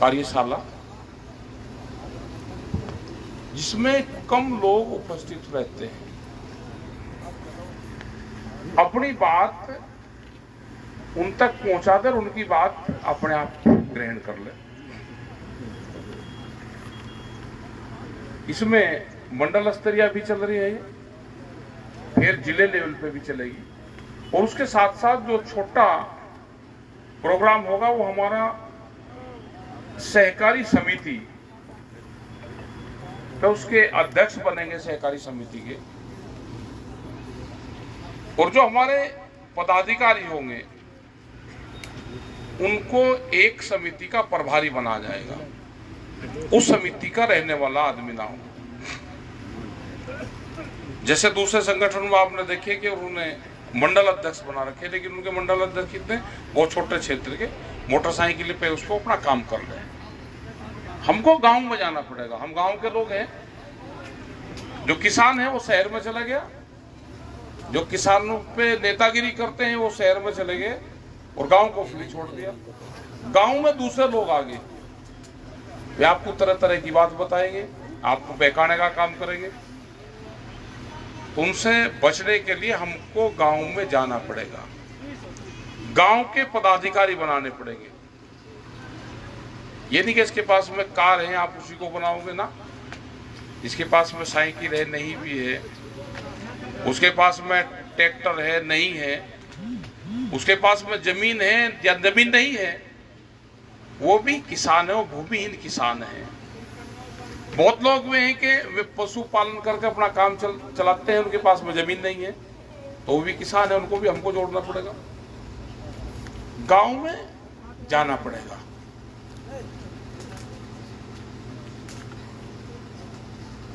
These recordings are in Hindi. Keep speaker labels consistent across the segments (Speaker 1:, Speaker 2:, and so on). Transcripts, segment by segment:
Speaker 1: कार्यशाला जिसमें कम लोग उपस्थित रहते हैं, अपनी बात उन तक पहुंचा दें, उनकी बात अपने आप ग्रहण कर ले। इसमें मंडल स्तरीय भी चल रही है, फिर जिले लेवल पे भी चलेगी, और उसके साथ साथ जो छोटा प्रोग्राम होगा वो हमारा सहकारी समिति तो उसके अध्यक्ष बनेंगे सहकारी समिति के, और जो हमारे पदाधिकारी होंगे उनको एक समिति का प्रभारी बनाया जाएगा, उस समिति का रहने वाला आदमी ना हो। जैसे दूसरे संगठन में आपने देखे कि उन्होंने मंडल अध्यक्ष बना रखे, लेकिन उनके मंडल अध्यक्ष कितने बहुत छोटे क्षेत्र के मोटरसाइकिल पे उसको अपना काम कर रहे हैं। हमको गांव में जाना पड़ेगा, हम गांव के लोग हैं। जो किसान है वो शहर में चला गया, जो किसानों पे नेतागिरी करते हैं वो शहर में चले गए और गांव को फ्री छोड़ दिया। गांव में दूसरे लोग आ गए, वे आपको तरह तरह की बात बताएंगे, आपको बहकाने का काम करेंगे। उनसे बचने के लिए हमको गांव में जाना पड़ेगा, गांव के पदाधिकारी बनाने पड़ेंगे। ये नहीं कि इसके पास में कार है आप उसी को बनाओगे ना, इसके पास में साइकिल है नहीं भी है, उसके पास में ट्रैक्टर है नहीं है, उसके पास में जमीन है या जमीन नहीं है, वो भी किसान है, वो भूमिहीन किसान है। बहुत लोग वे हैं कि वे पशु पालन करके अपना काम चलाते हैं, उनके पास में जमीन नहीं है, तो वो भी किसान है, उनको भी हमको जोड़ना पड़ेगा, गांव में जाना पड़ेगा।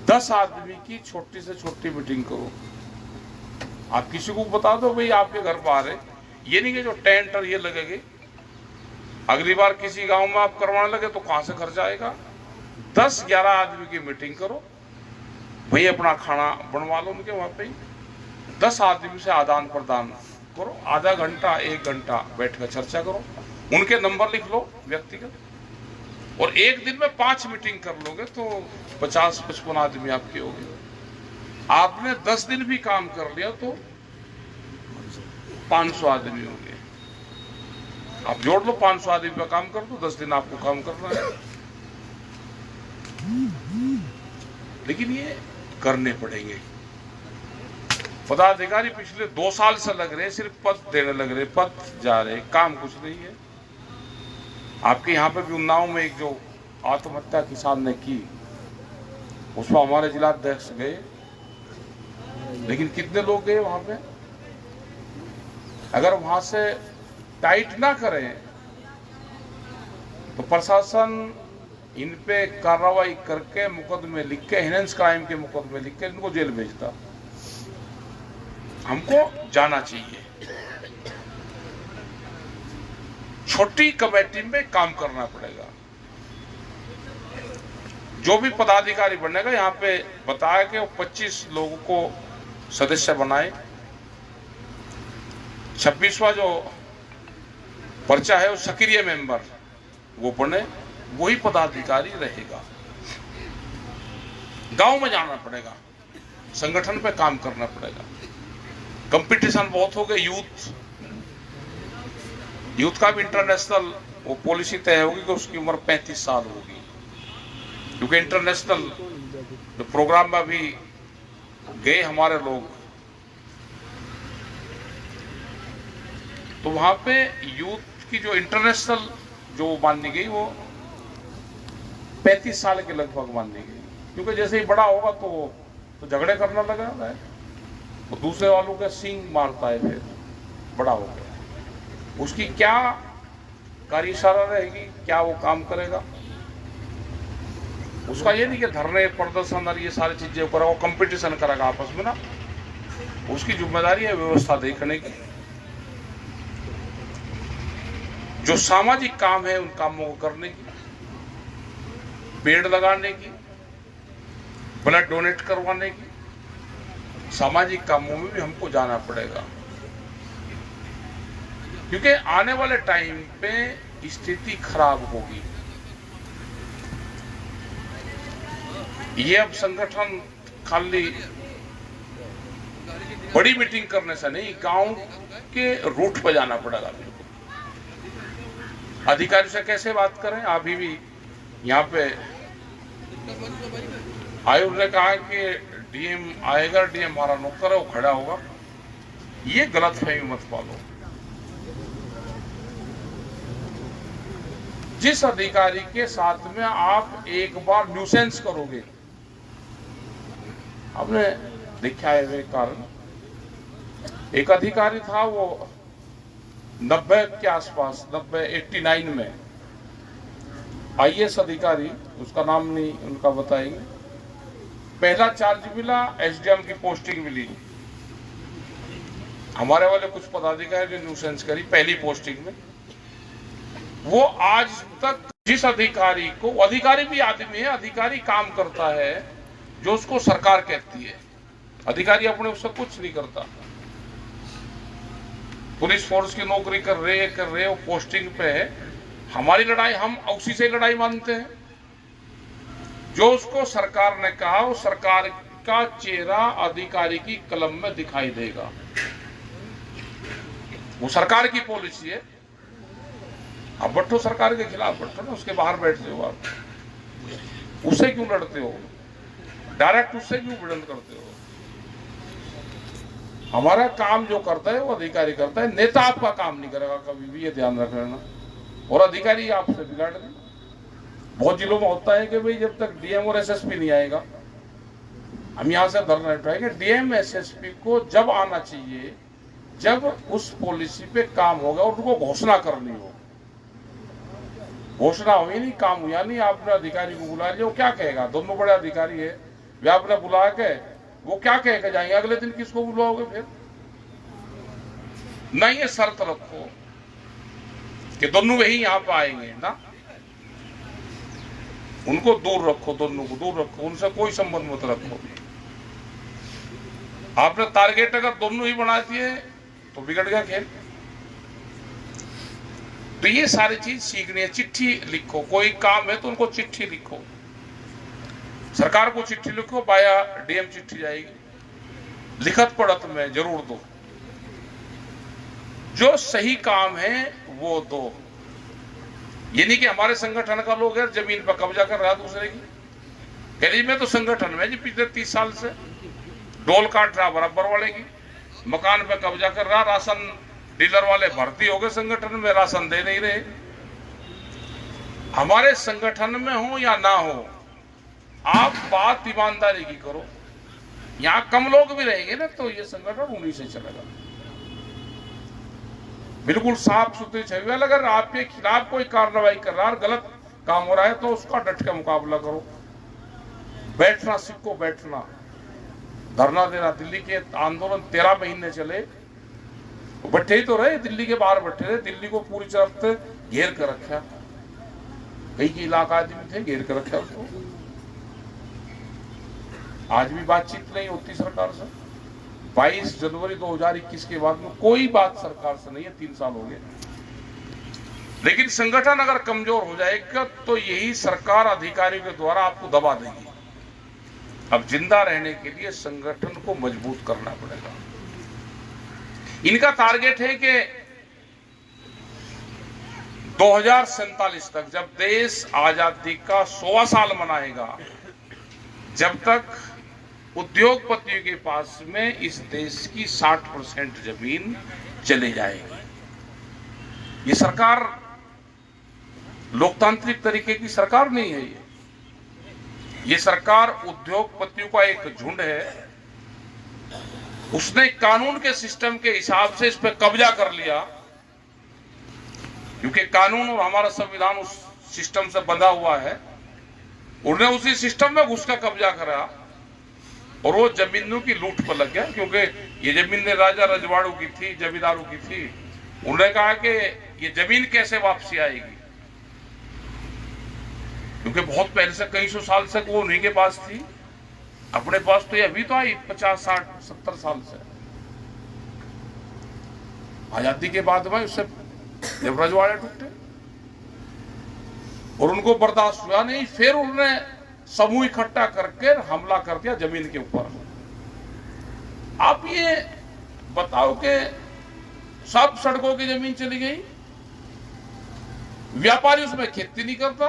Speaker 1: दस आदमी की छोटी से छोटी मीटिंग करो। आप किसी को बता दो भाई आपके घर बाहर है, ये नहीं कि जो टेंट और ये लगेगी, अगली बार किसी गांव में आप करवाने लगे तो कहां से खर्चा आएगा। 10-11 आदमी की मीटिंग करो, वही अपना खाना बनवा लो उनके वहां पे। 10 आदमी से आदान प्रदान करो, आधा घंटा 1 घंटा बैठकर चर्चा करो, उनके नंबर लिख लो व्यक्तिगत, और एक दिन में 5 मीटिंग कर लोगे तो 50-55 आदमी आपके हो गए। आपने 10 दिन भी काम कर लिया तो 500 आदमी हो गए। आप जोड़ लो, 500 आदमी पे काम कर दो, 10 दिन आपको काम करना है। लेकिन ये करने पड़ेंगे। पदाधिकारी पिछले 2 साल से लग रहे, सिर्फ पद देने लग रहे, पद जा रहे, काम कुछ नहीं है। आपके यहाँ पे भी उन्नाव में एक जो आत्महत्या किसान ने की, उसमें हमारे जिला अध्यक्ष गए, लेकिन कितने लोग गए वहां पे? अगर वहां से टाइट ना करें तो प्रशासन इन पे कार्रवाई करके मुकदमे लिख के, हिनेंस क्राइम के मुकदमे लिख के इनको जेल भेजता। हमको जाना चाहिए, छोटी कमेटी में काम करना पड़ेगा। जो भी पदाधिकारी बनेगा, यहाँ पे बताया कि वो 25 लोगों को सदस्य बनाए। 26वां जो पर्चा है वो सक्रिय मेंबर वो बने, वही पदाधिकारी रहेगा। गांव में जाना पड़ेगा, संगठन पे काम करना पड़ेगा। कंपटीशन बहुत हो गए, यूथ का भी इंटरनेशनल वो पॉलिसी तय होगी कि उसकी उम्र 35 साल होगी, क्योंकि इंटरनेशनल जो प्रोग्राम में भी गए हमारे लोग, तो वहां पे यूथ की जो इंटरनेशनल जो मानी गई वो 35 साल के लगभग मानी गई, क्योंकि जैसे ही बड़ा होगा तो झगड़े करना लगा है, वो दूसरे वालों के सींग मारता है, फिर बड़ा हो गया। उसकी क्या कार्यशाला रहेगी, क्या वो काम करेगा? उसका ये नहीं कि धरने प्रदर्शन और ये सारी चीजें करेगा, वो कंपटीशन करेगा आपस में ना। उसकी जिम्मेदारी है व्यवस्था देखने की, जो सामाजिक काम है उन कामों को करने की, पेड़ लगाने की, ब्लड डोनेट करवाने की, सामाजिक कामों में भी हमको जाना पड़ेगा, क्योंकि आने वाले टाइम पे स्थिति खराब होगी। ये अब संगठन खाली बड़ी मीटिंग करने से नहीं, गांव के रूट पर जाना पड़ेगा। अधिकारी से कैसे बात करें? अभी भी यहाँ पे आयोग ने कहा कि डीएम आएगा, डीएम हमारा नौकर है, वो खड़ा होगा। ये गलतफहमी मत पालो। जिस अधिकारी के साथ में आप एक बार न्यूसेंस करोगे, आपने देखा है कारण, एक अधिकारी था वो 90 के आसपास, 89 में आईएएस अधिकारी, उसका नाम नहीं उनका बताएंगे, पहला चार्ज मिला, एसडीएम की पोस्टिंग मिली। हमारे वाले कुछ पदाधिकारी ने न्यूसेंस करी पहली पोस्टिंग में। वो आज तक जिस अधिकारी को, अधिकारी भी आदमी है, अधिकारी काम करता है जो उसको सरकार कहती है, अधिकारी अपने उससे कुछ नहीं करता। पुलिस फोर्स की नौकरी कर रहे वो पोस्टिंग पे है। हमारी लड़ाई, हम उसी से लड़ाई मानते हैं। जो उसको सरकार ने कहा, वो सरकार का चेहरा अधिकारी की कलम में दिखाई देगा। वो सरकार की पॉलिसी है। आप बैठो, सरकार के खिलाफ बैठो ना, उसके बाहर बैठते हो आप, उससे क्यों लड़ते हो? डायरेक्ट उससे क्यों विरोध करते हो? हमारा काम जो करता है वो अधिकारी करता है, नेता आपका काम नहीं करेगा कभी भी, ये ध्यान रख लेना। और अधिकारी आपसे बिगाड़ दे। बहुत जिलों में होता है कि भाई जब तक डीएम और एसएसपी नहीं आएगा, हम यहां से धरना उठाएंगे। डीएम एसएसपी को जब आना चाहिए, जब उस पॉलिसी पे काम होगा और उनको घोषणा करनी हो। घोषणा हुई नहीं, काम हुआ नहीं, आपने अधिकारी को बुला लिया, वो क्या कहेगा? दोनों बड़े अधिकारी है, वे आपने बुला के वो क्या कह के जाएंगे? अगले दिन किसको बुलाओगे फिर? नहीं, ये शर्त रखो कि दोनों वही यहां पर आएंगे ना, उनको दूर रखो, दोनों को दूर रखो, उनसे कोई संबंध मत रखो। आपने टारगेट अगर दोनों ही बना दिए तो बिगड़ गया खेल। तो ये सारी चीज सीखनी है। चिट्ठी लिखो, कोई काम है तो उनको चिट्ठी लिखो, सरकार को चिट्ठी लिखो, बाया डीएम चिट्ठी जाएगी, लिखत पढ़त में जरूर दो। जो सही काम है वो दो। ये नहीं कि हमारे संगठन का लोग है जमीन पर कब्जा कर रहा है दूसरे की। कह मैं तो संगठन में जी पिछले 30 साल से डोल काट रहा बराबर वाले की, मकान पे कब्जा कर रहा, राशन डीलर वाले भर्ती हो गए संगठन में, राशन दे नहीं रहे। हमारे संगठन में हो या ना हो, आप बात ईमानदारी की करो। यहां कम लोग भी रहेंगे ना तो ये संगठन उन्हीं से चलेगा। बिल्कुल साफ सुथरी छवि। अगर आपके खिलाफ कोई कार्रवाई कर रहा है, गलत काम हो रहा है, तो उसका डट के मुकाबला करो। बैठना सीखो, बैठना, धरना देना। दिल्ली के आंदोलन 13 महीने चले, बैठे ही तो रहे, दिल्ली के बाहर बैठे रहे। दिल्ली को पूरी तरफ से घेर कर रखा, कई इलाका आदमी थे, घेर कर रखा उसको। आज भी बातचीत नहीं होती सरकार से। 22 जनवरी 2021 के बाद में कोई बात सरकार से नहीं है, 3 साल हो गए। लेकिन संगठन अगर कमजोर हो जाएगा तो यही सरकार अधिकारियों के द्वारा आपको दबा देगी। अब जिंदा रहने के लिए संगठन को मजबूत करना पड़ेगा। इनका टारगेट है कि 2047 तक, जब देश आजादी का 100वां साल मनाएगा, जब तक उद्योगपतियों के पास में इस देश की 60% जमीन चले जाएगी। ये सरकार लोकतांत्रिक तरीके की सरकार नहीं है। ये सरकार उद्योगपतियों का एक झुंड है। उसने कानून के सिस्टम के हिसाब से इस पर कब्जा कर लिया, क्योंकि कानून और हमारा संविधान उस सिस्टम से बंधा हुआ है। उन्होंने उसी सिस्टम में घुस का कब्जा करा और वो जमीनों की लूट पर लग गया। क्योंकि ये जमीन राजा रजवाड़ों की थी, जमींदारों की थी। उन्होंने कहा कि ये जमीन कैसे वापसी आएगी, क्योंकि बहुत पहले से, कई सौ साल से वो उन्हीं के पास थी। अपने पास तो ये अभी तो आई 50, 60, 70 साल से। आजादी के बाद में उससे जब रजवाड़े टूटे और उनको बर्दाश्त हुआ नहीं, फिर उन्होंने समूह इकट्ठा करके हमला कर दिया जमीन के ऊपर। आप ये बताओ कि सब सड़कों की जमीन चली गई, व्यापारी उसमें खेती नहीं करता,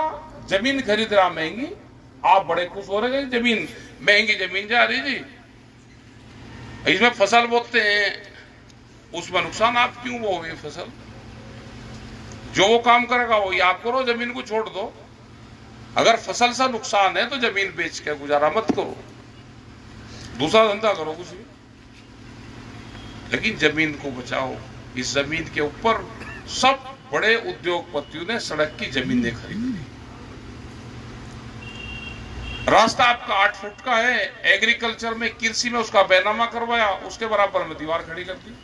Speaker 1: जमीन खरीद रहा महंगी, आप बड़े खुश हो रहे हैं जमीन महंगी जमीन जा रही जी, इसमें फसल बोते हैं उसमें नुकसान, आप क्यों बोगे फसल? जो वो काम करेगा वही आप करो, जमीन को छोड़ दो। अगर फसल से नुकसान है तो जमीन बेच के गुजारा मत करो, दूसरा धंधा करो कुछ भी, लेकिन जमीन को बचाओ। इस जमीन के ऊपर सब बड़े उद्योगपतियों ने सड़क की जमीनें खरीदी। रास्ता आपका 8 फुट का है, एग्रीकल्चर में कृषि में उसका बैनामा करवाया, उसके बराबर में दीवार खड़ी कर दी।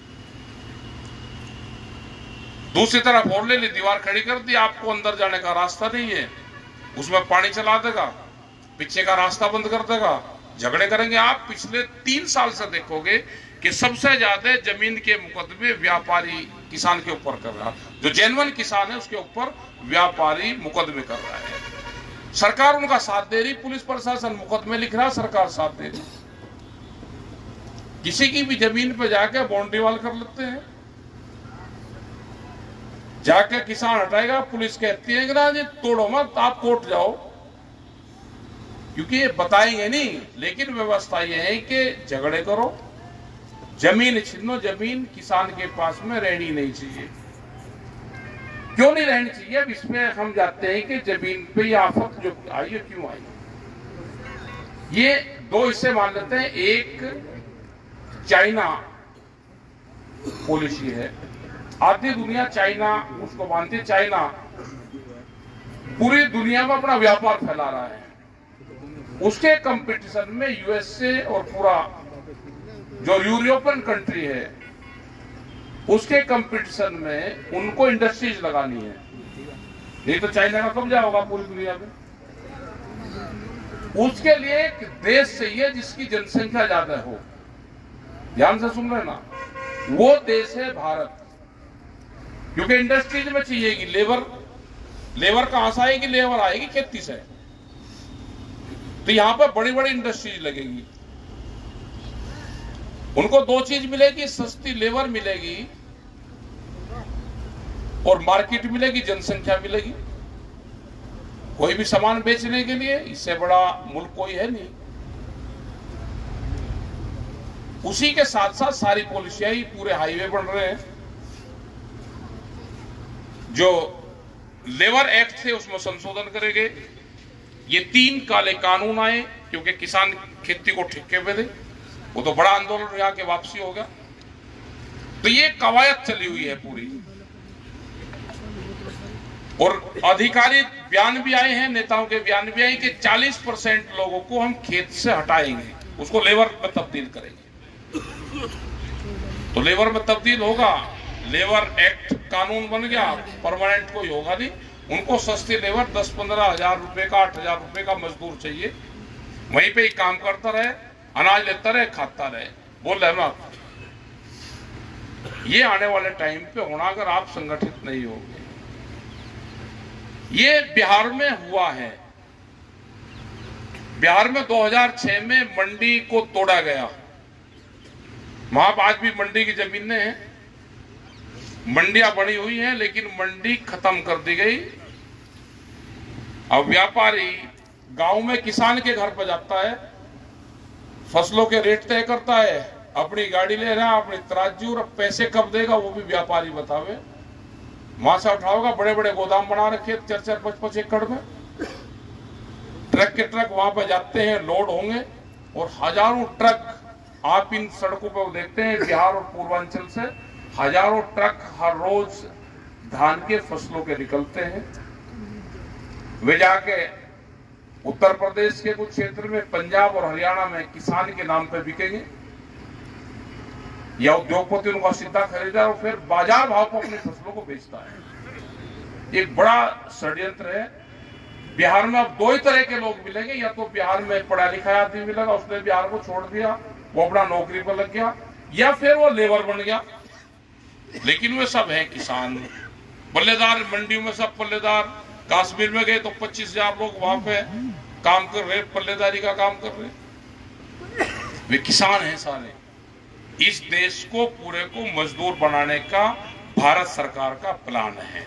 Speaker 1: दूसरी तरफ और ले ली, दीवार खड़ी कर दी, आपको अंदर जाने का रास्ता नहीं है, उसमें पानी चला देगा, पीछे का रास्ता बंद कर देगा, झगड़े करेंगे। आप पिछले 3 साल से देखोगे कि सबसे ज्यादा जमीन के मुकदमे व्यापारी किसान के ऊपर कर रहा, जो जेन्युइन किसान है उसके ऊपर व्यापारी मुकदमे कर रहा है। सरकार उनका साथ दे रही, पुलिस प्रशासन मुकदमे लिख रहा, सरकार साथ दे रही। किसी की भी जमीन पे जाके बाउंड्री वॉल कर लेते हैं, जाके किसान हटाएगा, पुलिस कहती है कि ना जी तोड़ो मत, आप कोर्ट जाओ, क्योंकि ये बताएंगे नहीं। लेकिन व्यवस्था ये है कि झगड़े करो, जमीन छीनो, जमीन किसान के पास में रहनी नहीं चाहिए। क्यों नहीं रहनी चाहिए? अब इसमें हम जाते हैं कि जमीन पे ये आफत जो आई है क्यों आई। ये 2 हिस्से मान लेते हैं। एक चाइना पॉलिसी है, आधी दुनिया चाइना उसको मानती है। चाइना पूरी दुनिया में अपना व्यापार फैला रहा है, उसके कंपटीशन में यूएसए और पूरा जो यूरोपियन कंट्री है उसके कंपटीशन में उनको इंडस्ट्रीज लगानी है, नहीं तो चाइना का कब्जा होगा पूरी दुनिया में। उसके लिए एक देश चाहिए जिसकी जनसंख्या ज्यादा हो, ध्यान से सुन रहे ना, वो देश है भारत। क्योंकि इंडस्ट्रीज में चाहिएगी लेबर कहां से आएगी? लेबर आएगी खेती से, तो यहां पर बड़ी बड़ी इंडस्ट्रीज लगेगी। उनको 2 चीज मिलेगी, सस्ती लेबर मिलेगी और मार्केट मिलेगी, जनसंख्या मिलेगी। कोई भी सामान बेचने के लिए इससे बड़ा मुल्क कोई है नहीं। उसी के साथ साथ सारी पॉलिसियां ही, पूरे हाईवे बन रहे हैं, जो लेबर एक्ट थे उसमें संशोधन करेंगे। ये 3 काले कानून आए क्योंकि किसान खेती को ठेके पे थे, वो तो बड़ा आंदोलन यहाँ के वापसी होगा। तो ये कवायद चली हुई है पूरी, और अधिकारी बयान भी आए हैं, नेताओं के बयान भी आए कि 40% लोगों को हम खेत से हटाएंगे, उसको लेबर में तब्दील करेंगे। तो लेबर में तब्दील होगा, लेबर एक्ट कानून बन गया, परमानेंट कोई होगा नहीं। उनको सस्ती लेबर 10-15 हजार रुपए का, 8 हजार रुपए का मजदूर चाहिए, वहीं पे ही काम करता रहे, अनाज लेता रहे, खाता रहे। बोल रहे ना, ये आने वाले टाइम पे होना अगर आप संगठित नहीं होंगे। ये बिहार में हुआ है। बिहार में 2006 में मंडी को तोड़ा गया, वहां आज भी मंडी की जमीनें हैं, मंडियां बनी हुई हैं, लेकिन मंडी खत्म कर दी गई। अब व्यापारी गांव में किसान के घर पर जाता है, फसलों के रेट तय करता है, अपनी गाड़ी ले रहा है, अपनी तराजू, और पैसे कब देगा वो भी व्यापारी बतावे। वहां से उठाओगा, बड़े बड़े गोदाम बना रखे 4-4, 5-5 एकड़ में, ट्रक के ट्रक वहां पर जाते हैं, लोड होंगे, और हजारों ट्रक आप इन सड़कों पर देखते हैं, बिहार और पूर्वांचल से हजारों ट्रक हर रोज धान के फसलों के निकलते हैं। वे जाके उत्तर प्रदेश के कुछ क्षेत्र में, पंजाब और हरियाणा में किसान के नाम पे बिकेंगे, या उद्योगपति उनका सीधा खरीदा और फिर बाजार भाव पर अपनी फसलों को बेचता है। एक बड़ा षड्यंत्र है। बिहार में अब 2 ही तरह के लोग मिलेंगे, या तो बिहार में पढ़ा लिखा आदमी मिलेगा, उसने बिहार को छोड़ दिया, वो अपना नौकरी पर लग गया, या फिर वो लेबर बन गया, लेकिन वे सब हैं किसान। पल्लेदार मंडियों में सब पल्लेदार, कश्मीर में गए तो 25,000 लोग वहां पे काम कर रहे, पल्लेदारी का काम कर रहे, वे किसान हैं सारे। इस देश को पूरे को मजदूर बनाने का भारत सरकार का प्लान है।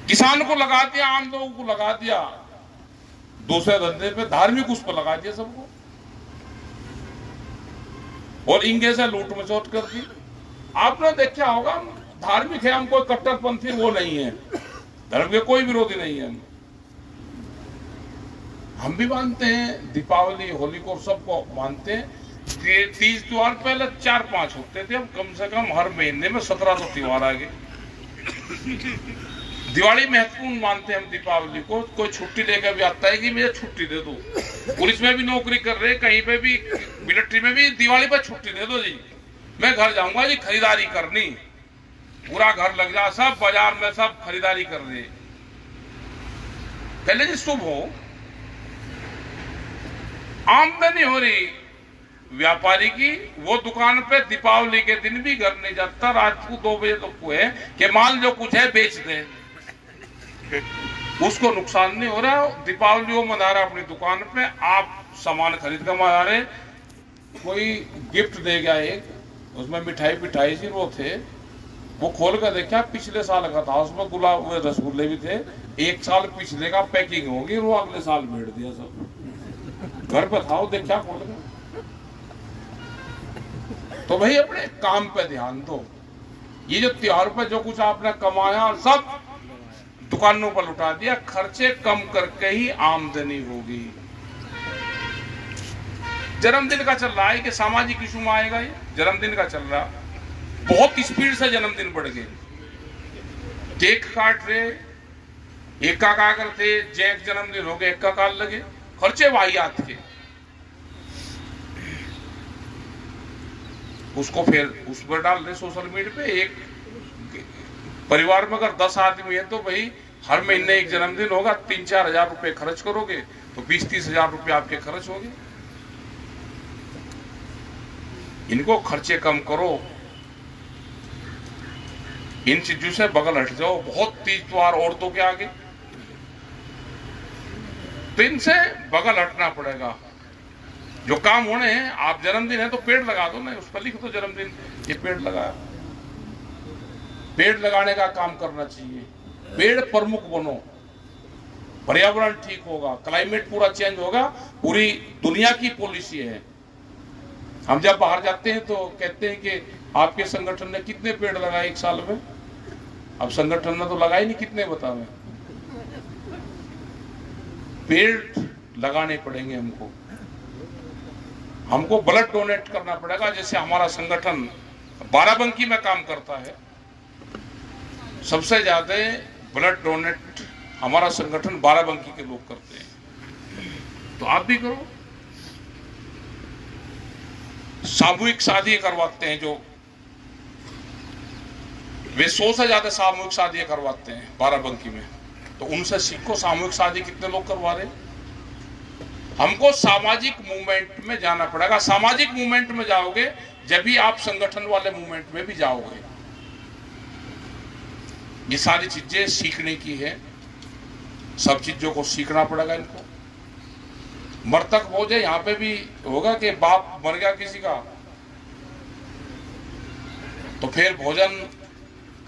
Speaker 1: किसान को लगा दिया, आम लोगों को लगा दिया दूसरे धंधे पे, धार्मिक उस पर लगा दिया सबको, और इंगे से लूट मचोट कर दी। आपने देखा होगा, धार्मिक है, हम कोई कट्टरपंथी वो नहीं है, धर्म के कोई विरोधी नहीं है। हम भी मानते हैं दीपावली, होली को सबको मानते हैं। 30 त्योहार पहले 4-5 होते थे, अब कम से कम हर महीने में 17 तो त्योहार आ गए। दिवाली महत्वपूर्ण मानते हैं हम दीपावली को। कोई छुट्टी लेकर भी आता है कि मुझे छुट्टी दे दो, पुलिस में भी नौकरी कर रहे, कहीं पे भी मिलिट्री में भी, दिवाली पर छुट्टी दे दो जी, मैं घर जाऊंगा जी खरीदारी करनी। पूरा घर लग जा, सब बाजार में सब खरीदारी कर रहे। पहले जी शुभ हो, आमदनी हो रही व्यापारी की, वो दुकान पे दीपावली के दिन भी घर नहीं जाता, रात को 2 बजे तक को है कि माल जो कुछ है बेच दे, उसको नुकसान नहीं हो रहा। दीपावली वो मना रहा अपनी दुकान पे, आप सामान खरीद कर मना रहे। कोई गिफ्ट दे गया एक, उसमें मिठाई पिठाई सी वो थे, वो खोल कर देखा पिछले साल का था, उसमें गुलाब हुए रसगुल्ले भी थे, 1 साल पिछले का पैकिंग होगी, वो अगले साल भेड़ दिया सब, घर पे था वो देखा खोल कर। तो भाई अपने काम पे ध्यान दो। ये जो त्योहार पे जो कुछ आपने कमाया सब दुकानों पर लुटा दिया, खर्चे कम करके ही आमदनी होगी। जन्मदिन का चल रहा है कि सामाजिक इशू में आएगा, ये जन्मदिन का चल रहा, बहुत स्पीड से जन्मदिन बढ़ गए, केक काट रहे, एका का करते, जैक जन्मदिन हो गए, एका काल लगे, खर्चे वाहियात के। उसको फिर उस पर डाल रहे सोशल मीडिया पे। एक परिवार में अगर 10 आदमी है तो भाई हर महीने एक जन्मदिन होगा, 3-4 हजार रुपए खर्च करोगे तो 20-30 हजार रुपए आपके खर्च होंगे। इनको खर्चे कम करो, इन चीजों से बगल हट जाओ। बहुत तीज त्योहार औरतों के आगे, तो इनसे बगल हटना पड़ेगा। जो काम होने हैं, आप जन्मदिन है तो पेड़ लगा दो ना, उस पर लिख दो जन्मदिन, ये पेड़ लगाया। पेड़ लगाने का काम करना चाहिए, पेड़ प्रमुख बनो, पर्यावरण ठीक होगा, क्लाइमेट पूरा चेंज होगा। पूरी दुनिया की पॉलिसी है। हम जब बाहर जाते हैं तो कहते हैं कि आपके संगठन ने कितने पेड़ लगाए 1 साल में। अब संगठन ने तो लगाए नहीं, कितने बताओ। पेड़ लगाने पड़ेंगे हमको। हमको ब्लड डोनेट करना पड़ेगा। जैसे हमारा संगठन बाराबंकी में काम करता है, सबसे ज्यादा ब्लड डोनेट हमारा संगठन बाराबंकी के लोग करते हैं, तो आप भी करो। सामूहिक शादी करवाते हैं, जो वे 100 से ज्यादा सामूहिक शादी करवाते हैं बाराबंकी में, तो उनसे सीखो सामूहिक शादी कितने लोग करवा रहे। हमको सामाजिक मूवमेंट में जाना पड़ेगा। सामाजिक मूवमेंट में जाओगे जब भी आप संगठन वाले मूवमेंट में भी जाओगे। ये सारी चीजें सीखने की है, सब चीजों को सीखना पड़ेगा इनको। मृतक भोज है, यहाँ पे भी होगा कि बाप मर गया किसी का तो फिर भोजन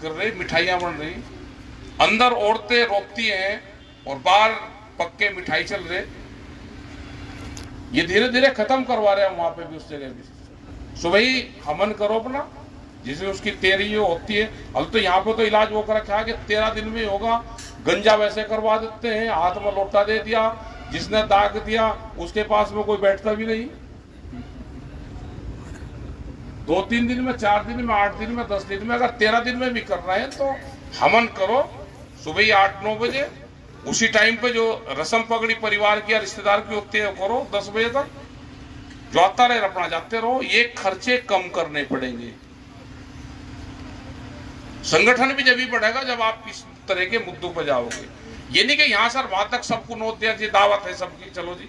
Speaker 1: कर रही, मिठाइयां बन रही, अंदर औरतें रोती हैं और बाहर पक्के मिठाई चल रहे। ये धीरे धीरे खत्म करवा रहे हैं वहां पे भी, उस जगह भी। सुबह ही हवन करो अपना, जिसमें उसकी 13 होती है। अब तो यहाँ पे तो इलाज वो कर रखा है कि 13 दिन में होगा। गंजा वैसे करवा देते हैं, हाथ में लोटा दे दिया, जिसने दाग दिया उसके पास में कोई बैठता भी नहीं। 2-3 दिन में, 4 दिन में, 8 दिन में, 10 दिन में, अगर 13 दिन में भी करना है तो हवन करो सुबह ही 8-9 बजे। उसी टाइम पे जो रस्म पगड़ी परिवार की या रिश्तेदार की होती है करो 10 बजे तक। जो आता रहे अपना जाते रहो। ये खर्चे कम करने पड़ेंगे। संगठन भी जब ही बढ़ेगा जब आप इस तरह के मुद्दों पर जाओगे। ये नहीं कि यहां सर वहां तक सबको नोट दिया जी, दावत है सबकी, चलो जी।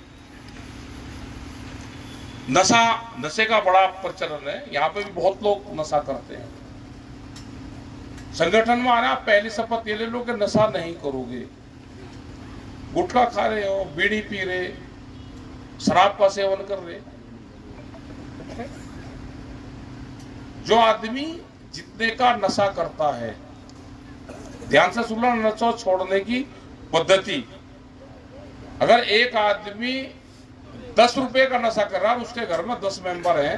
Speaker 1: नशे का बड़ा प्रचलन है, यहाँ पे भी बहुत लोग नशा करते हैं। संगठन में आ रहा, पहली शपथ ये ले लो कि नशा नहीं करोगे। गुटखा खा रहे हो, बीड़ी पी रहे, शराब का सेवन कर रहे। जो आदमी जितने का नशा करता है, ध्यान से सुनना, नशा छोड़ने की पद्धति। अगर एक आदमी 10 रुपए का नशा कर रहा है, उसके घर में 10 मेंबर हैं,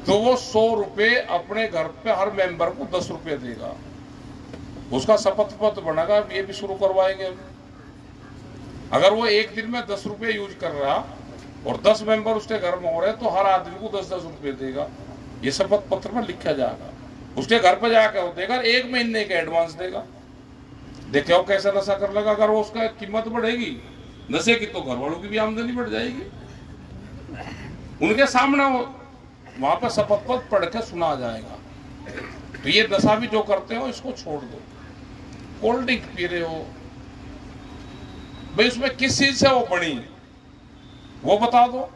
Speaker 1: तो वो 100 रुपए अपने घर पे हर मेंबर को 10 रुपए देगा। उसका शपथ पत्र बनेगा, ये भी शुरू करवाएंगे। अगर वो एक दिन में 10 रुपए यूज कर रहा और 10 मेंबर उसके घर में हो रहे, तो हर आदमी को 10-10 रुपए देगा। ये शपथ पत्र में लिखा जाएगा। उसके घर पर जाकर वो देगा, 1 महीने के एडवांस देगा। देखे हो कैसा नशा कर लगा। अगर वो उसका कीमत बढ़ेगी नशे की, तो घर वालों की भी आमदनी बढ़ जाएगी। उनके सामने वहां पर शपथ पत्र पढ़ के सुना जाएगा। तो ये नशा भी जो करते हो इसको छोड़ दो। कोल्ड ड्रिंक पी रहे हो भाई, उसमें किस चीज से वो बनी वो बता दो,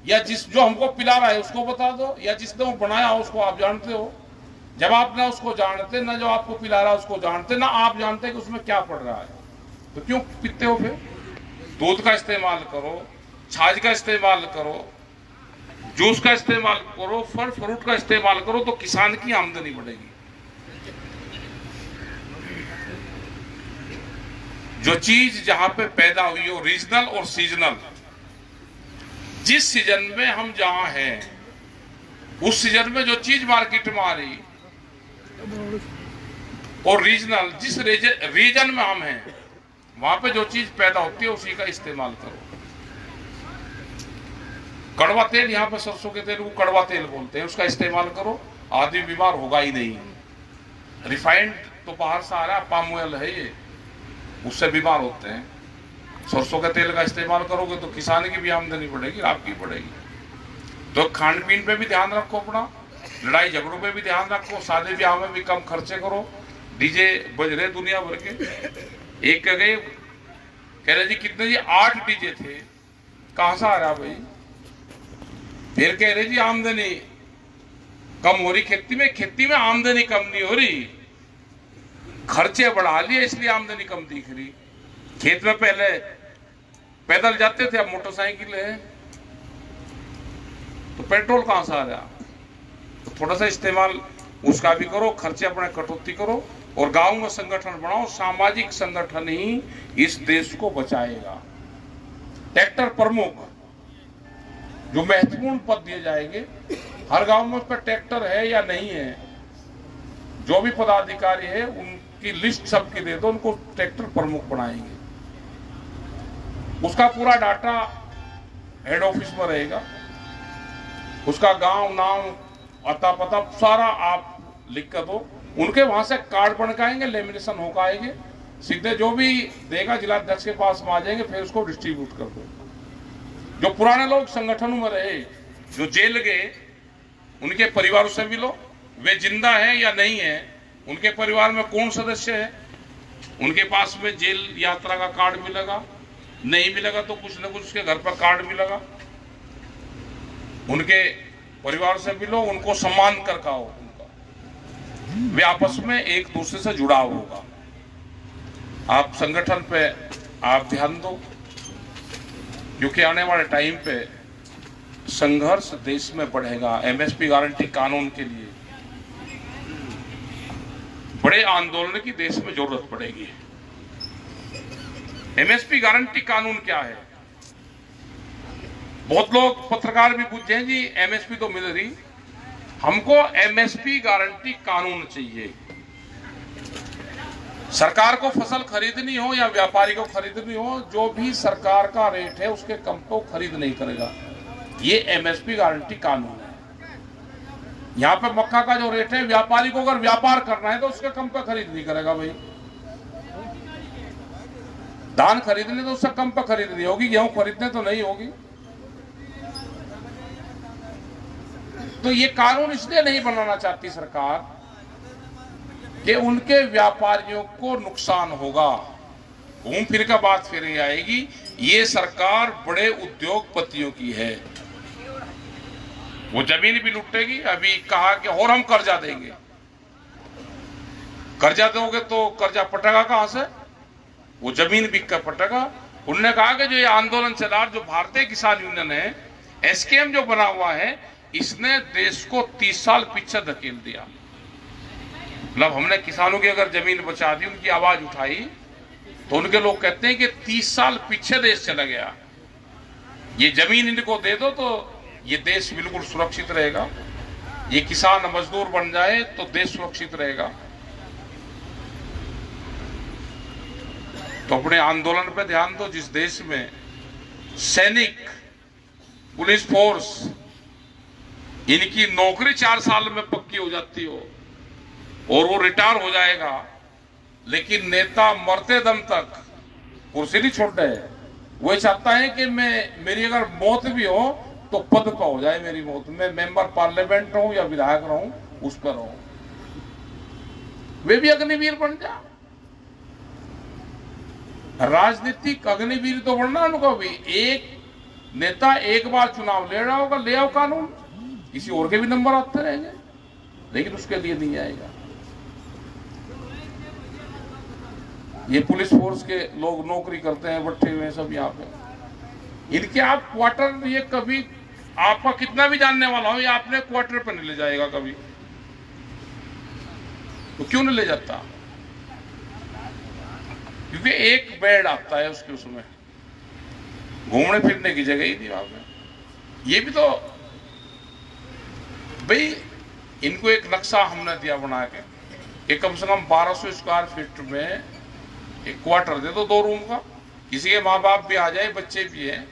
Speaker 1: या जिस जो हमको पिला रहा है उसको बता दो, या जिसने वो बनाया उसको आप जानते हो। जब आप ना उसको जानते, ना जो आपको पिला रहा है उसको जानते, ना आप जानते कि उसमें क्या पड़ रहा है, तो क्यों पीते हो फिर? दूध का इस्तेमाल करो, छाछ का इस्तेमाल करो, जूस का इस्तेमाल करो, फल फ्रूट का इस्तेमाल करो, तो किसान की आमदनी बढ़ेगी। जो चीज जहां पे पैदा हुई हो, रीजनल और सीजनल, जिस सीजन में हम जहां हैं उस सीजन में जो चीज मार्केट में आ रही, और रीजनल जिस रीजन में हम हैं वहां पे जो चीज पैदा होती है उसी का इस्तेमाल करो। कड़वा तेल, यहाँ पे सरसों के तेल को कड़वा तेल बोलते हैं, उसका इस्तेमाल करो, आदमी बीमार होगा ही नहीं। रिफाइंड तो बाहर से आ रहा है, पाम ऑयल है ये, उससे बीमार होते हैं। सरसों के तेल का इस्तेमाल करोगे तो किसान की भी आमदनी बढ़ेगी, आपकी बढ़ेगी। तो खान पीन पे भी ध्यान रखो अपना, लड़ाई झगड़ों पे भी ध्यान रखो, शादी ब्याह में भी कम खर्चे करो। डीजे बज रहे दुनिया भर के। एक कह रहे जी कितने जी, 8 डीजे थे, कहां से आ रहा भाई? फिर कह रहे जी आमदनी कम हो रही खेती में आमदनी कम नहीं हो रही, खर्चे बढ़ा लिए इसलिए आमदनी कम दिख रही। खेत में पहले पैदल जाते थे, अब मोटरसाइकिल है, तो पेट्रोल कहां से आ रहा? तो थोड़ा सा इस्तेमाल उसका भी करो, खर्चे अपने कटौती करो, और गांव में संगठन बनाओ। सामाजिक संगठन ही इस देश को बचाएगा। ट्रैक्टर प्रमुख जो महत्वपूर्ण पद दिए जाएंगे, हर गांव में उस पर ट्रैक्टर है या नहीं है, जो भी पदाधिकारी है उनकी लिस्ट सबकी दे दो, उनको ट्रैक्टर प्रमुख बनाएंगे। उसका पूरा डाटा हेड ऑफिस में रहेगा, उसका गांव नाम अता पता सारा आप लिख कर दो। उनके वहां से कार्ड बन के आएंगे, लेमिनेशन होकर आएंगे, सीधे जो भी देगा जिलाध्यक्ष के पास में आ जाएंगे, फिर उसको डिस्ट्रीब्यूट कर दो। जो पुराने लोग संगठनों में रहे, जो जेल गए, उनके परिवारों से मिलो, वे जिंदा है या नहीं है, उनके परिवार में कौन सदस्य है, उनके पास में जेल यात्रा का कार्ड मिलेगा, नहीं मिलेगा तो कुछ न कुछ उसके घर पर कार्ड मिलेगा। उनके परिवार से मिलो, उनको सम्मान कर खाओ उनका, वे आपस में एक दूसरे से जुड़ाव होगा। आप संगठन पे आप ध्यान दो, क्योंकि आने वाले टाइम पे संघर्ष देश में बढ़ेगा। एमएसपी गारंटी कानून के लिए बड़े आंदोलन की देश में जरूरत पड़ेगी। एमएसपी गारंटी कानून क्या है? बहुत लोग पत्रकार भी पूछते हैं जी एमएसपी तो मिल रही, हमको एमएसपी गारंटी कानून चाहिए। सरकार को फसल खरीदनी हो या व्यापारी को खरीदनी हो, जो भी सरकार का रेट है उसके कम को खरीद नहीं करेगा। ये एमएसपी गारंटी कानून है। यहाँ पे मक्का का जो रेट है, व्यापारी को अगर व्यापार करना है तो उसके कम पे खरीद नहीं करेगा भाई। धान खरीदने तो उससे कम पे खरीदनी होगी, गेहूं खरीदने तो नहीं होगी। तो ये कानून इसलिए नहीं बनाना चाहती सरकार कि उनके व्यापारियों को नुकसान होगा। घूम फिर का बात फिर ये आएगी, ये सरकार बड़े उद्योगपतियों की है, वो जमीन भी लुटेगी। अभी कहा कि और हम कर्जा देंगे, कर्जा दोगे तो कर्जा पटेगा कहां से? वो जमीन बिक कर पटेगा। उन्होंने कहा कि जो ये आंदोलन चला, जो भारतीय किसान यूनियन है, एसकेएम जो बना हुआ है, इसने देश को 30 साल पीछे धकेल दिया। मतलब हमने किसानों की अगर जमीन बचा दी, उनकी आवाज उठाई, तो उनके लोग कहते हैं कि 30 साल पीछे देश चला गया। ये जमीन इनको दे दो तो ये देश बिल्कुल सुरक्षित रहेगा, ये किसान मजदूर बन जाए तो देश सुरक्षित रहेगा। तो अपने आंदोलन पे ध्यान दो। जिस देश में सैनिक, पुलिस फोर्स, इनकी नौकरी 4 साल में पक्की हो जाती हो और वो रिटायर हो जाएगा, लेकिन नेता मरते दम तक कुर्सी नहीं छोड़ रहे। वो चाहता है कि मेरी अगर मौत भी हो तो पद पर हो जाए मेरी मौत, मैं मेंबर पार्लियामेंट रहूं या विधायक रहूं, उस पर रहूं, वे भी अग्निवीर बन जा। राजनीतिक अग्निवीर तो बनना उनको भी। एक नेता एक बार चुनाव ले रहा होगा, ले आओ कानून, किसी और के भी नंबर आते रहेंगे, लेकिन उसके लिए नहीं आएगा। ये पुलिस फोर्स के लोग नौकरी करते हैं, बैठे हुए हैं सब यहाँ पे, इनके आप क्वार्टर, ये कभी आपका कितना भी जानने वाला हो, ये आपने क्वार्टर पर नहीं ले जाएगा कभी। तो क्यों नहीं ले जाता? क्योंकि एक बेड आता है उसके, उसमें घूमने फिरने की जगह ही नहीं वहां पे। ये भी तो भाई, इनको एक नक्शा हमने दिया बना के कि कम से कम 1200 स्क्वायर फीट में एक क्वार्टर दे दो, 2 रूम का। किसी के माँ बाप भी आ जाए, बच्चे भी हैं,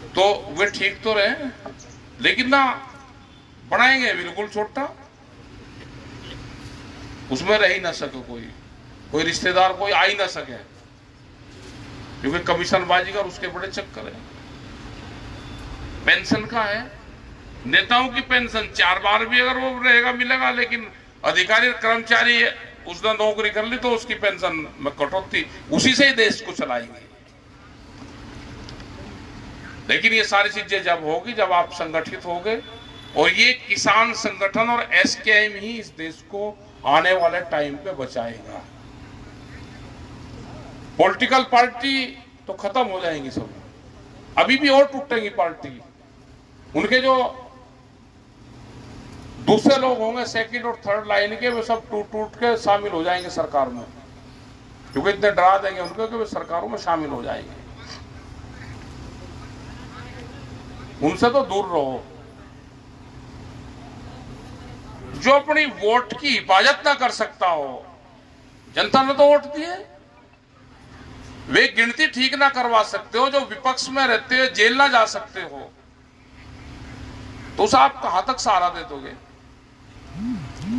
Speaker 1: तो वे ठीक तो रहे। लेकिन ना, बनाएंगे बिल्कुल छोटा, उसमें रह ही ना सके कोई रिश्तेदार, कोई आ ही ना सके, क्योंकि कमीशनबाजी का उसके बड़े चक्कर है। पेंशन का है, नेताओं की पेंशन 4 बार भी अगर वो रहेगा मिलेगा, लेकिन अधिकारी कर्मचारी उसने नौकरी कर ली तो उसकी पेंशन में कटौती, उसी से ही देश को चलाएंगे। लेकिन ये सारी चीजें जब होगी, जब आप संगठित होगे, और ये किसान संगठन और एसकेएम ही इस देश को आने वाले टाइम पे बचाएगा। पॉलिटिकल पार्टी तो खत्म हो जाएंगी सब, अभी भी और टूटेंगी पार्टी। उनके जो दूसरे लोग होंगे सेकंड और थर्ड लाइन के, वे सब टूट के शामिल हो जाएंगे सरकार में, क्योंकि इतने डरा देंगे उनको कि वे सरकारों में शामिल हो जाएंगे। उनसे तो दूर रहो। जो अपनी वोट की हिफाजत ना कर सकता हो, जनता ने तो वोट दिए, वे गिनती ठीक ना करवा सकते हो, जो विपक्ष में रहते हुए जेल ना जा सकते हो, तो उसे आप कहां तक सहारा दे दोगे?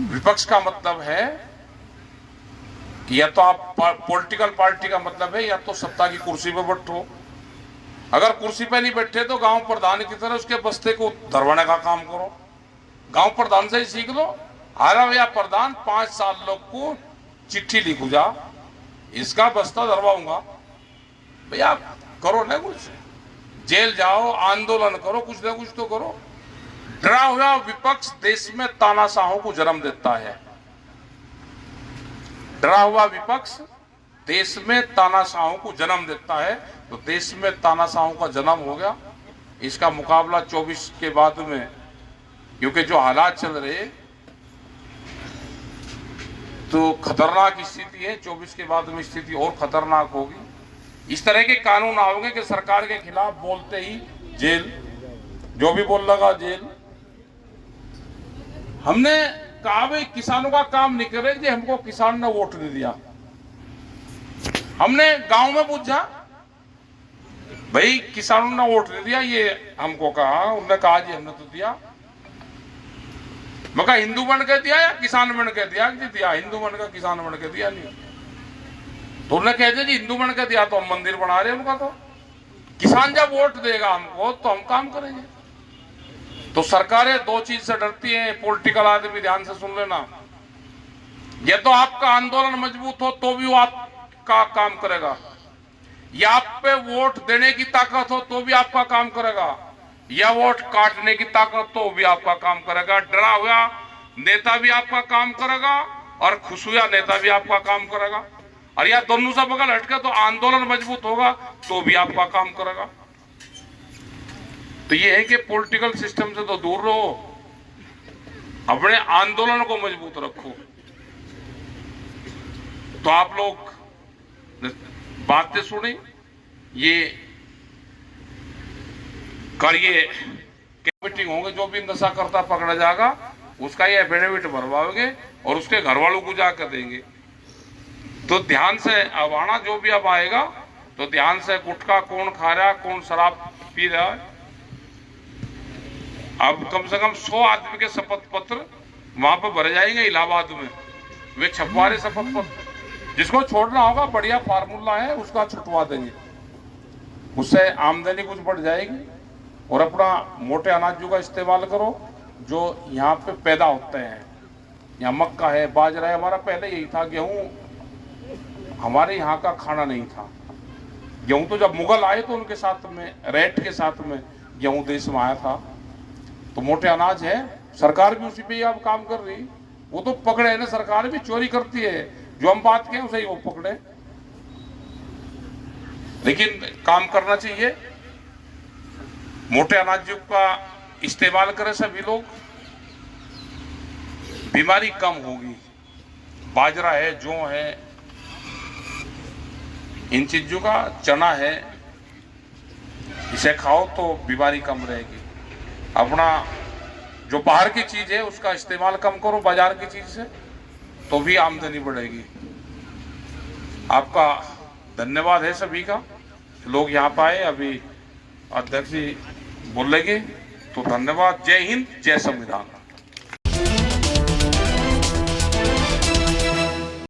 Speaker 1: विपक्ष का मतलब है कि या तो आप पॉलिटिकल पार्टी का मतलब है या तो सत्ता की कुर्सी पर बैठो। अगर कुर्सी पर नहीं बैठे तो गांव प्रधान की तरह उसके बस्ते को धरवाने का काम करो। गांव प्रधान से ही सीख लो, हारा भैया प्रधान 5 साल लोग को चिट्ठी लिखू जा, इसका बस्ता धरवाऊंगा। भैया करो ना कुछ, जेल जाओ, आंदोलन करो, कुछ ना कुछ तो करो। डरा हुआ विपक्ष देश में तानाशाहों को जन्म देता है। डरा हुआ विपक्ष देश में तानाशाहों को जन्म देता है। तो देश में तानाशाहों का जन्म हो गया। इसका मुकाबला 24 के बाद में, क्योंकि जो हालात चल रहे तो खतरनाक स्थिति है, 24 के बाद में स्थिति और खतरनाक होगी। इस तरह के कानून आओगे कि सरकार के खिलाफ बोलते ही जेल, जो भी बोल लगा जेल। हमने कहा भाई किसानों का काम नहीं करे जी, हमको किसान ने वोट नहीं दिया। हमने गांव में पूछा, भाई किसानों ने वोट नहीं दिया, ये हमको कहा। उन्होंने कहा जी हमने तो दिया। मैं कहा हिंदू बन के दिया या किसान बन के दिया? जी दिया, हिंदू बन के, किसान बन के दिया नहीं। तो उन्होंने कहते जी हिंदू बन के दिया तो हम मंदिर बना रहे हैं। उनका तो किसान जब वोट देगा हमको तो हम काम करेंगे। तो सरकारें 2 चीज से डरती हैं, पॉलिटिकल आदमी ध्यान से सुन लेना। ये तो आपका आंदोलन मजबूत हो तो भी वो आपका काम करेगा, या आप पे वोट देने की ताकत हो तो भी आपका काम करेगा, या वोट काटने की ताकत तो भी आपका काम करेगा। डरा हुआ नेता भी आपका काम करेगा और खुश हुआ नेता भी आपका काम करेगा। और या दोनों से बगल हटके तो आंदोलन मजबूत होगा तो भी आपका काम करेगा। तो ये है कि पॉलिटिकल सिस्टम से तो दूर रहो, अपने आंदोलन को मजबूत रखो। तो आप लोग बातें सुनी, ये करिए मीटिंग होंगे, जो भी नशा करता पकड़ा जाएगा उसका ये एफिडेविट भरवाओगे और उसके घर वालों को जाकर देंगे। तो ध्यान से अब आना, जो भी अब आएगा तो ध्यान से, गुटखा कौन खा रहा है, कौन शराब पी रहा है। अब कम से कम 100 आदमी के शपथ पत्र वहां पर भरे जाएंगे इलाहाबाद में, वे छपवा रहे शपथ पत्र। जिसको छोड़ना होगा बढ़िया फार्मूला है, उसका छुटवा देंगे, उससे आमदनी कुछ बढ़ जाएगी। और अपना मोटे अनाजों का इस्तेमाल करो जो यहाँ पे पैदा होते हैं। यहाँ मक्का है, बाजरा है, हमारा पहले यही था। गेहूं हमारे यहाँ का खाना नहीं था। गेहूं तो जब मुगल आए तो उनके साथ में, रेट के साथ में गेहूं देश में आया था। तो मोटे अनाज है, सरकार भी उसी पे ही अब काम कर रही। वो तो पकड़े ना, सरकार भी चोरी करती है, जो हम बात कहें उसे ही वो पकड़े। लेकिन काम करना चाहिए, मोटे अनाजों का इस्तेमाल करें सभी लोग, बीमारी कम होगी। बाजरा है, जौ है, इन चीजों का, चना है, इसे खाओ तो बीमारी कम रहेगी। अपना जो बाहर की चीज है उसका इस्तेमाल कम करो बाजार की चीज से, तो भी आमदनी बढ़ेगी। आपका धन्यवाद है सभी का, लोग यहाँ पर आए। अभी अध्यक्ष जी बोलेंगे, तो धन्यवाद। जय हिंद, जय संविधान।